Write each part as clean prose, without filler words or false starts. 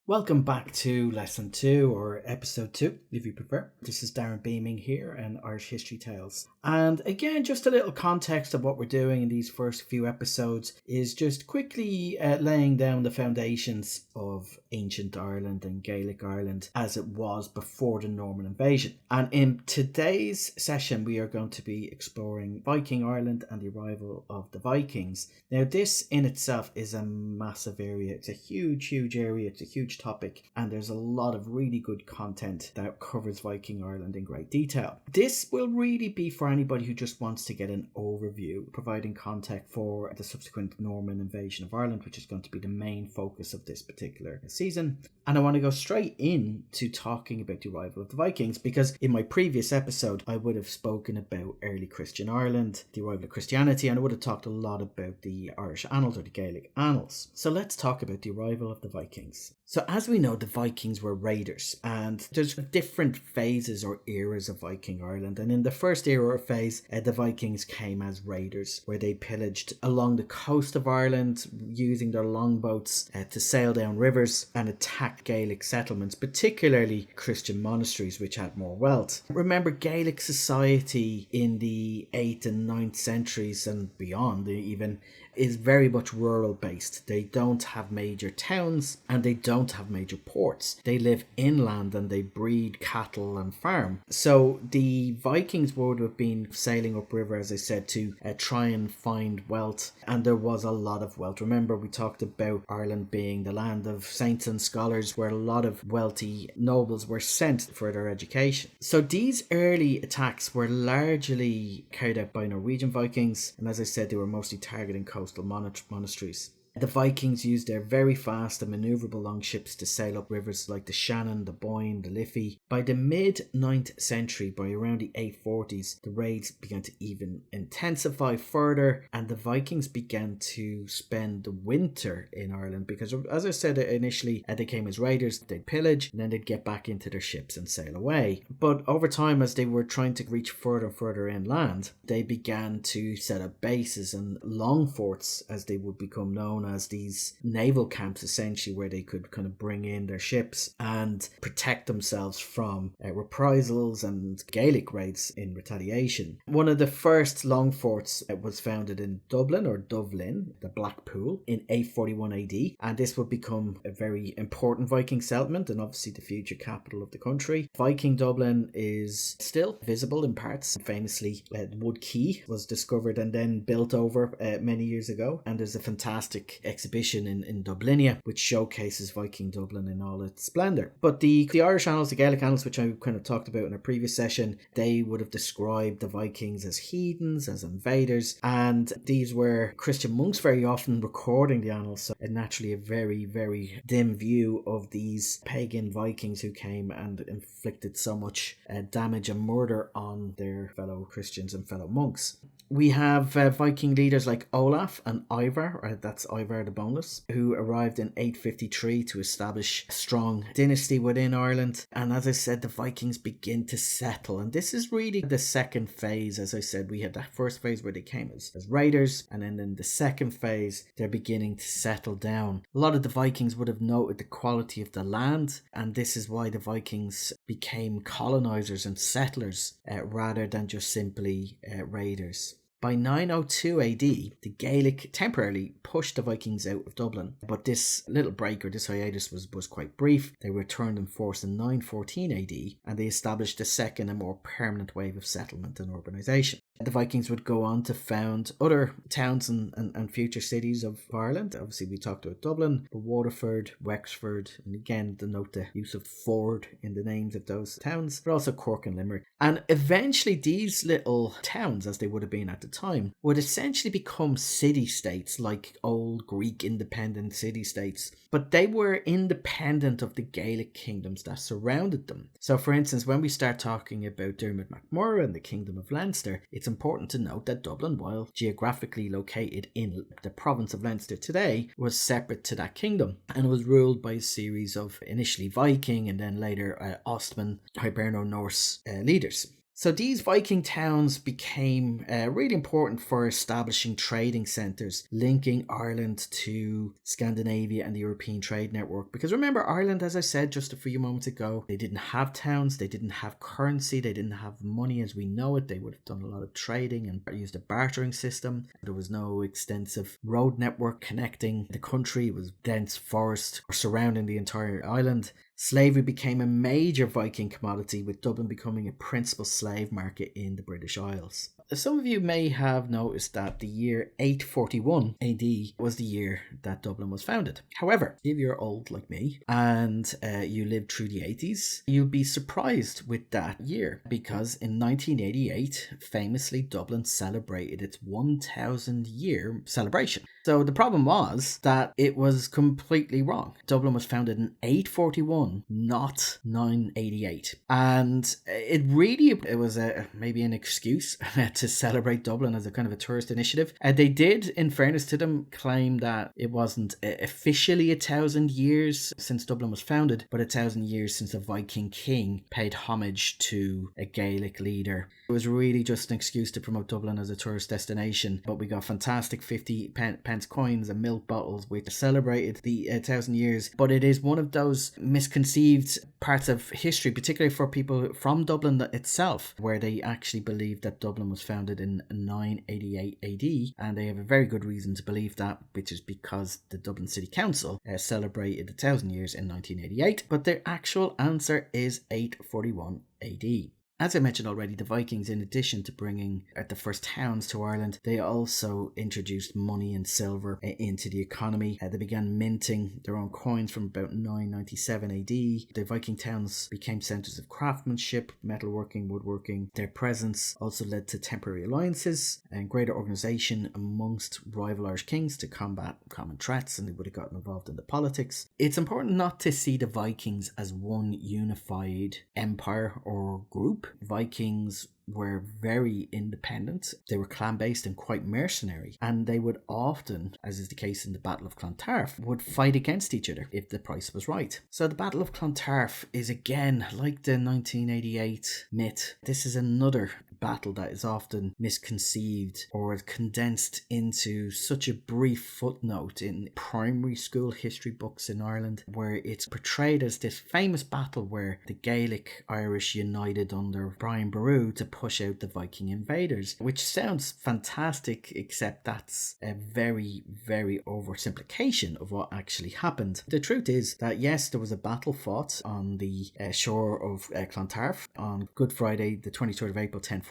Welcome back to Lesson 2 or Episode 2, if you prefer. This is Darren Beaming here and Irish History Tales. And again, just a little context of what we're doing in these first few episodes is just quickly laying down the foundations of ancient Ireland and Gaelic Ireland as it was before the Norman invasion. And in today's session, we are going to be exploring Viking Ireland and the arrival of the Vikings. Now, this in itself is a massive area. It's a huge area. It's a huge topic, and there's a lot of really good content that covers Viking Ireland in great detail. This will really be for anybody who just wants to get an overview, providing context for the subsequent Norman invasion of Ireland, which is going to be the main focus of this particular season. And I want to go straight into talking about the arrival of the Vikings, because in my previous episode I would have spoken about early Christian Ireland, the arrival of Christianity, and I would have talked a lot about the Irish annals or the Gaelic annals. So let's talk about the arrival of the Vikings. So as we know, the Vikings were raiders, and there's different phases or eras of Viking Ireland. And in the first era or phase, the Vikings came as raiders, where they pillaged along the coast of Ireland using their longboats to sail down rivers and attack Gaelic settlements, particularly Christian monasteries, which had more wealth. Remember, Gaelic society in the 8th and 9th centuries and beyond even is very much rural based. They don't have major towns and they don't have major ports. They live inland and they breed cattle and farm. So the Vikings would have been sailing upriver, as I said, to try and find wealth, and there was a lot of wealth. Remember, we talked about Ireland being the land of saints and scholars, where a lot of wealthy nobles were sent for their education. So these early attacks were largely carried out by Norwegian Vikings, and as I said, they were mostly targeting coastal monasteries. The Vikings used their very fast and manoeuvrable longships to sail up rivers like the Shannon, the Boyne, the Liffey. By the mid-9th century, by around the 840s, the raids began to even intensify further, and the Vikings began to spend the winter in Ireland because, as I said initially, they came as raiders, they'd pillage, and then they'd get back into their ships and sail away. But over time, as they were trying to reach further and further inland, they began to set up bases and longforts, as they would become known as, these naval camps essentially, where they could kind of bring in their ships and protect themselves from reprisals and Gaelic raids in retaliation. One of the first longforts was founded in Dublin or Dublin, the Black Pool, in 841 AD, and this would become a very important Viking settlement and obviously the future capital of the country. Viking Dublin is still visible in parts. Famously, Wood Quay was discovered and then built over many years ago, and there's a fantastic exhibition in Dublinia which showcases Viking Dublin in all its splendour. But the Irish annals, the Gaelic annals, which I kind of talked about in a previous session, they would have described the Vikings as heathens, as invaders, and these were Christian monks very often recording the annals, so naturally a very dim view of these pagan Vikings who came and inflicted so much damage and murder on their fellow Christians and fellow monks. We have Viking leaders like Olaf and Ivar, that's Ivar the Boneless, who arrived in 853 to establish a strong dynasty within Ireland. And as I said, the Vikings begin to settle. And this is really the second phase. As I said, we had that first phase where they came as raiders. And then in the second phase, they're beginning to settle down. A lot of the Vikings would have noted the quality of the land. And this is why the Vikings became colonizers and settlers rather than just simply raiders. By 902 AD, the Gaelic temporarily pushed the Vikings out of Dublin, but this little break or this hiatus was quite brief. They returned in force in 914 AD, and they established a second and more permanent wave of settlement and urbanization. The Vikings would go on to found other towns and future cities of Ireland. Obviously, we talked about Dublin, but Waterford, Wexford, and again, to note the use of Ford in the names of those towns, but also Cork and Limerick. And eventually, these little towns, as they would have been at the time, would essentially become city-states, like old Greek independent city-states. But they were independent of the Gaelic kingdoms that surrounded them. So, for instance, when we start talking about Dermot MacMurrough and the Kingdom of Leinster, it's important to note that Dublin, while geographically located in the province of Leinster today, was separate to that kingdom and was ruled by a series of initially Viking and then later Ostman, Hiberno-Norse leaders. So these Viking towns became really important for establishing trading centres, linking Ireland to Scandinavia and the European trade network. Because remember, Ireland, as I said just a few moments ago, they didn't have towns, they didn't have currency, they didn't have money as we know it. They would have done a lot of trading and used a bartering system. There was no extensive road network connecting the country. It was dense forest surrounding the entire island. Slavery became a major Viking commodity, with Dublin becoming a principal slave market in the British Isles. Some of you may have noticed that the year 841 AD was the year that Dublin was founded. However, if you're old like me and you lived through the 80s, you'll be surprised with that year, because in 1988, famously, Dublin celebrated its 1,000 year celebration. So the problem was that it was completely wrong. Dublin was founded in 841, not 988. And it was maybe an excuse to celebrate Dublin as a kind of a tourist initiative. They did, in fairness to them, claim that it wasn't officially 1,000 years since Dublin was founded, but 1,000 years since a Viking king paid homage to a Gaelic leader. It was really just an excuse to promote Dublin as a tourist destination, but we got fantastic 50 pence coins and milk bottles which celebrated the 1,000 years. But it is one of those misconceived parts of history, particularly for people from Dublin itself, where they actually believe that Dublin was founded in 988 AD, and they have a very good reason to believe that, which is because the Dublin City Council celebrated 1,000 years in 1988, but their actual answer is 841 AD. As I mentioned already, the Vikings, in addition to bringing the first towns to Ireland, they also introduced money and silver into the economy. They began minting their own coins from about 997 AD. The Viking towns became centres of craftsmanship, metalworking, woodworking. Their presence also led to temporary alliances and greater organisation amongst rival Irish kings to combat common threats, and they would have gotten involved in the politics. It's important not to see the Vikings as one unified empire or group. Vikings were very independent. They were clan-based and quite mercenary, and they would often, as is the case in the Battle of Clontarf, would fight against each other if the price was right. So the Battle of Clontarf is, again, like the 1988 myth. This is another battle that is often misconceived or condensed into such a brief footnote in primary school history books in Ireland, where it's portrayed as this famous battle where the Gaelic Irish united under Brian Boru to push out the Viking invaders, which sounds fantastic, except that's a very, very oversimplification of what actually happened. The truth is that yes, there was a battle fought on the shore of Clontarf on Good Friday, the 23rd of April 1014,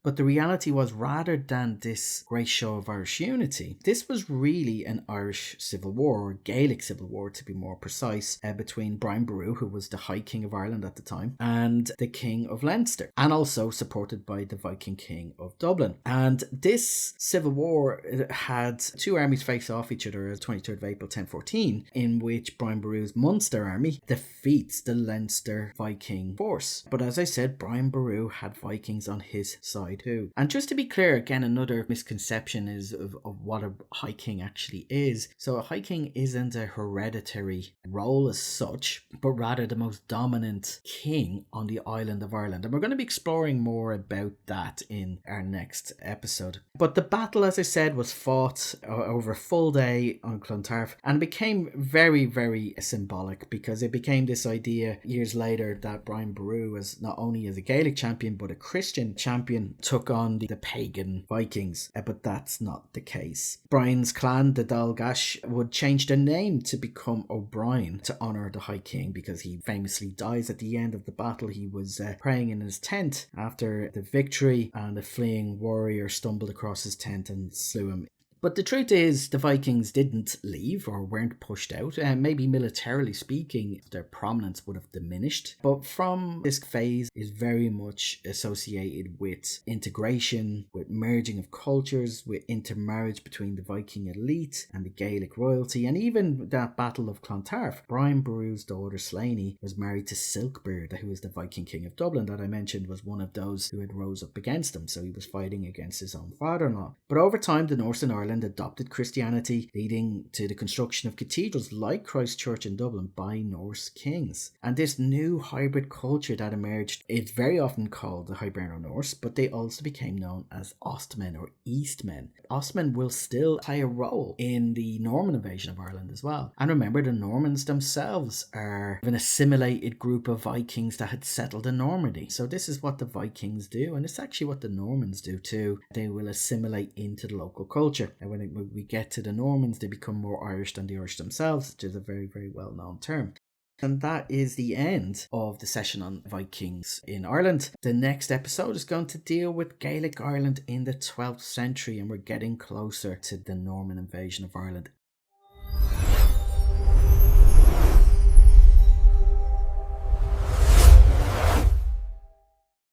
but the reality was, rather than this great show of Irish unity, this was really an Irish civil war, or Gaelic civil war to be more precise, between Brian Boru, who was the High King of Ireland at the time, and the King of Leinster, and also supported by the Viking King of Dublin. And this civil war had two armies face off each other on 23rd of April 1014, in which Brian Boru's Munster army defeats the Leinster Viking force. But as I said, Brian Boru had Vikings on his side too. And just to be clear, again, another misconception is of what a High King actually is. So a High King isn't a hereditary role as such, but rather the most dominant king on the island of Ireland. And we're going to be exploring more about that in our next episode. But the battle, as I said, was fought over a full day on Clontarf, and became very, very symbolic, because it became this idea years later that Brian Boru, as not only as a Gaelic champion but a Christian champion, took on the pagan Vikings. But that's not the case. Brian's clan, the Dalgash, would change their name to become O'Brien to honour the High King, because he famously dies at the end of the battle. He was praying in his tent after the victory, and a fleeing warrior stumbled across his tent and slew him. But the truth is, the Vikings didn't leave or weren't pushed out. Maybe militarily speaking, their prominence would have diminished. But from this phase is very much associated with integration, with merging of cultures with intermarriage between the Viking elite and the Gaelic royalty, and even that Battle of Clontarf. Brian Boru's daughter Slaney was married to Silkbeard, who was the Viking king of Dublin that I mentioned was one of those who had rose up against him, so he was fighting against his own father-in-law. But over time, the Norse in Ireland adopted Christianity, leading to the construction of cathedrals like Christ Church in Dublin by Norse kings. And this new hybrid culture that emerged is very often called the Hiberno-Norse, but they also became known as Ostmen or Eastmen. Ostmen will still play a role in the Norman invasion of Ireland as well. And remember, the Normans themselves are an assimilated group of Vikings that had settled in Normandy. So this is what the Vikings do, and it's actually what the Normans do too. They will assimilate into the local culture. And when we get to the Normans, they become more Irish than the Irish themselves, which is a very, very well-known term. And that is the end of the session on Vikings in Ireland. The next episode is going to deal with Gaelic Ireland in the 12th century, and we're getting closer to the Norman invasion of Ireland